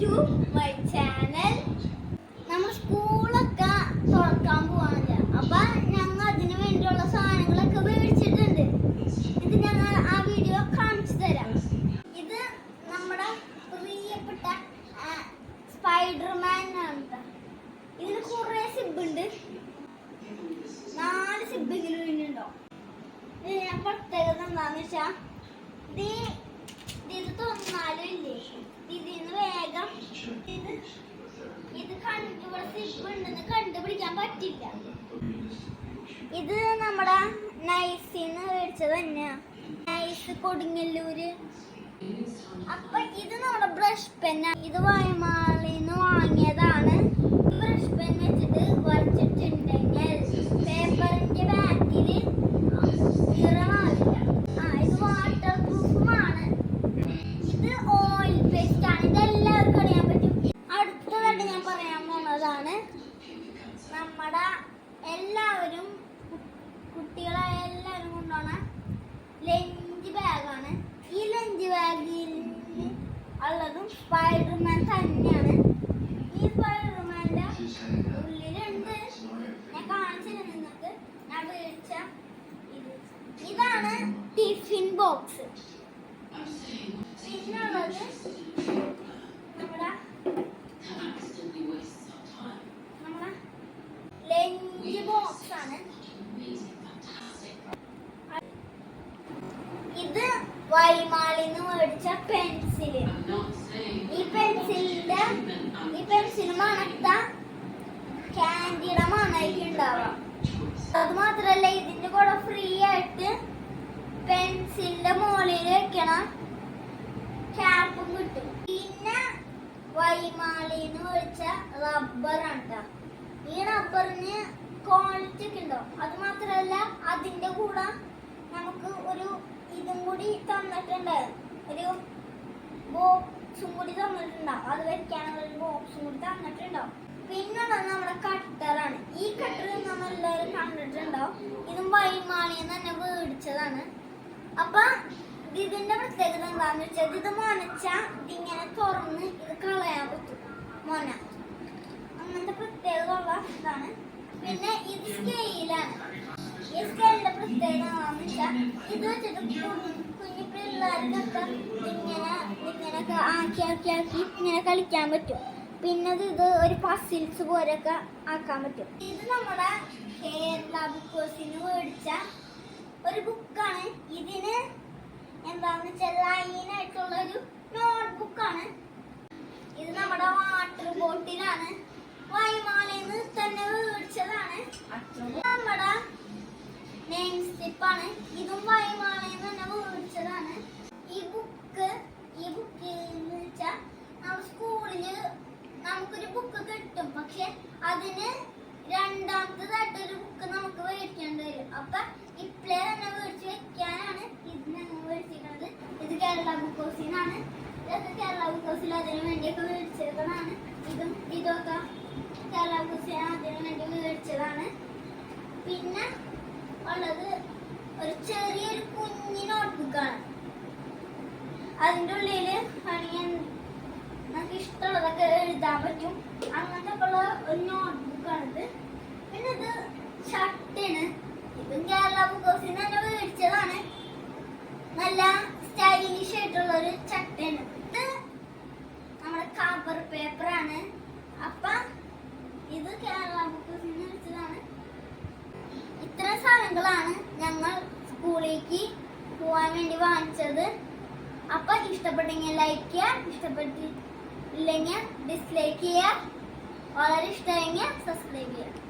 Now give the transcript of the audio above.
To my channel. നമ്മൾ സ്കൂളൊക്കെ തുറക്കാൻ പോവാണല്ലോ, അപ്പൊ ഞങ്ങൾ അതിന് വേണ്ടിയുള്ള സാധനങ്ങളൊക്കെ മേടിച്ചിട്ടുണ്ട്. ഇത് ഞങ്ങൾ ആ വീഡിയോ കാണിച്ചു തരാം. ഇത് നമ്മുടെ പ്രിയപ്പെട്ട സ്പൈഡർമാൻ ആണ്. ഇതിന് കുറെ സിബുണ്ട്, 4 സിബെങ്കിലും ഇതിനുണ്ടോ. ഇത് ഞാൻ പ്രത്യേകത എന്താന്ന് വെച്ചാ ഇത് തുറന്നാലും ഇല്ലേ, ഇതിന്ന് വേഗം ഇത് സിബുണ്ടെന്ന് കണ്ടുപിടിക്കാൻ പറ്റില്ല. ഇത് നമ്മുടെ നൈസിന്ന് മേടിച്ചത് തന്നെയാ, നൈസ് കൊടുങ്ങല്ലൂര്. അപ്പൊ ഇത് നമ്മുടെ ബ്രഷ് പെന്ന, ഇത് വൈമാളിന്ന് വാങ്ങിയതാണ്. ബ്രഷ് പെൻ വെച്ചിട്ട് വരച്ചിട്ടുണ്ടെങ്കിൽ പേപ്പറിന്റെ ബാക്കില് നിറമാവില്ല. ഇത് വാട്ടർ പ്രൂഫുമാണ്. ഇത് ഓയിൽ പേസ്റ്റ് ആണ്. ഇതെല്ലാവർക്കും അറിയാൻ പറ്റും. അടുത്തതായിട്ട് ഞാൻ പറയാൻ പോകുന്നതാണ് നമ്മുടെ എല്ലാവരും കുട്ടികളായ എല്ലാവരും കൊണ്ടുപോണ ലഞ്ച് ബാഗാണ്. ഈ ലഞ്ച് ബാഗിൽ ഉള്ളതും സ്പൈഡർമാൻ തന്നെയാണ്. ഈ സ്പൈഡർമാന്റെ ഉള്ളിലുണ്ട്, ഞാൻ കാണിച്ചില്ല നിങ്ങൾക്ക്. ഞാൻ മേടിച്ച ഇതാണ് ടിഫിൻ ബോക്സ്. പിന്നുള്ളത് നമ്മുടെ ലഞ്ച് ബോക്സ് ആണ്. ഇത് വൈമാളിന്ന് മേടിച്ച പെൻസില്. ഈ പെൻസിൽ മണത്ത കാൻഡിയുടെ മണായിരിക്കും ഉണ്ടാവുക. അത് മാത്രല്ല, ഇതിന്റെ കൂടെ ഫ്രീ ആയിട്ട് പെൻസിലിന്റെ മുകളിൽ വെക്കണ ക്യാപ്പും കിട്ടും. പിന്നെ വൈമാളിന്ന് മേടിച്ച റബ്ബറാണ് കേട്ടോ. ഈ റബ്ബറിന് ക്വാളിറ്റി ഒക്കെ ഉണ്ടാവും. അത് മാത്രല്ല, അതിന്റെ കൂടെ നമുക്ക് ഒരു ഇതും കൂടി തന്നിട്ടുണ്ടായിരുന്നു, ഒരു ബോക്സും കൂടി തന്നിട്ടുണ്ടാവും. അത് വെക്കാനുള്ള ഒരു ബോക്സും കൂടി തന്നിട്ടുണ്ടാവും. പിന്നുള്ളത് നമ്മുടെ കട്ടറാണ്. ഈ കട്ടർ നമ്മളെല്ലാവരും കണ്ടിട്ടുണ്ടാവും. ഇതും വൈമാളിന്ന് തന്നെ മേടിച്ചതാണ്. അപ്പൊ ഇതിന്റെ പ്രത്യേകത എന്താന്ന് വെച്ചാൽ, ഇത് മൊനച്ച ഇതിങ്ങനെ തുറന്ന് ഇത് കളയാൻ പറ്റും. മൊന അങ്ങനത്തെ പ്രത്യേകത ഉള്ള ഇതാണ്. പിന്നെ ഇത് സ്കെയിലാണ്. ഈ സ്കെയിലിന്റെ പ്രത്യേകത എന്താണെന്ന് വെച്ചാൽ, ഇത് വെച്ചിട്ട് കുഞ്ഞു പിള്ളേർക്കൊക്കെ ഇങ്ങനെയൊക്കെ ആക്കി ഇങ്ങനെ കളിക്കാൻ പറ്റും. പിന്നെ ഇത് ഒരു പസിൽസ് പോലെയൊക്കെ ആക്കാൻ പറ്റും. ഇത് നമ്മുടെ കേരള ബുക്കേഴ്സിന് മേടിച്ച ഒരു ബുക്കാണ്. ഇതിന് എന്താന്ന് വെച്ചാൽ ലൈനായിട്ടുള്ള ഒരു നോട്ട് ബുക്കാണ്. ഇത് നമ്മുടെ വാട്ടർ ബോട്ടിലാണ്. വൈമാളിന്ന് തന്നെ മേടിച്ചതാണ്. നമ്മുടെ നെയിം സ്ലിപ്പാണ്. ഇതും വൈമാളിന്ന് തന്നെ മേടിച്ചതാണ്. ഈ ബുക്ക് എന്ന് വെച്ചാൽ നമ്മുടെ സ്കൂളില് നമുക്കൊരു ബുക്ക് കിട്ടും, പക്ഷെ അതിന് രണ്ടാമത്തേതായിട്ടൊരു ബുക്ക് നമുക്ക് മേടിക്കേണ്ടി വരും. അപ്പൊ ഇപ്പോഴേ തന്നെ മേടിച്ച് വെക്കാനാണ് ഇത് ഞങ്ങൾ മേടിച്ചിരിക്കുന്നത്. ഇത് കേരള ബുക്കോസിനാണ്. ഇതൊക്കെ കേരള ബുക്കോസിൽ അതിനു വേണ്ടിയൊക്കെ മേടിച്ചതാണ്. ഇതൊക്കെ കേരള ബുക്കോസിന് അതിനു വേണ്ടി മേടിച്ചതാണ്. പിന്നെ ഉള്ളത് ഒരു ചെറിയൊരു കുഞ്ഞി നോട്ട്ബുക്കാണ്. അതിൻ്റെ ഉള്ളില് നമുക്ക് ഇഷ്ടമുള്ളതൊക്കെ എഴുതാൻ പറ്റും. അങ്ങനത്തെ ഉള്ള ഒരു നോട്ട്ബുക്കാണിത്. പിന്നെ ഇത് ഷർട്ടാണ്. ഇതും കേരള ബുക്കോസിന് തന്നെ മേടിച്ചതാണ്. നല്ല സ്റ്റൈലിഷ് ആയിട്ടുള്ള ഒരു ചട്ടയാണ്. ഇത് നമ്മുടെ കവർ പേപ്പറാണ്. അപ്പൊ ഇത് കേരള ബുക്കോസിന് മേടിച്ചതാണ്. ഇത്തരം സാധനങ്ങളാണ് ഞങ്ങൾ സ്കൂളിലേക്ക് പോവാൻ വേണ്ടി വാങ്ങിച്ചത്. അപ്പൊ ഇഷ്ടപ്പെട്ടെങ്കിൽ ലൈക്ക് ചെയ്യുക, ഇഷ്ടപ്പെട്ടില്ലെങ്കിൽ ഡിസ്ലൈക്ക് ചെയ്യുക, വളരെ ഇഷ്ടമെങ്കിൽ സബ്സ്ക്രൈബ് ചെയ്യുക.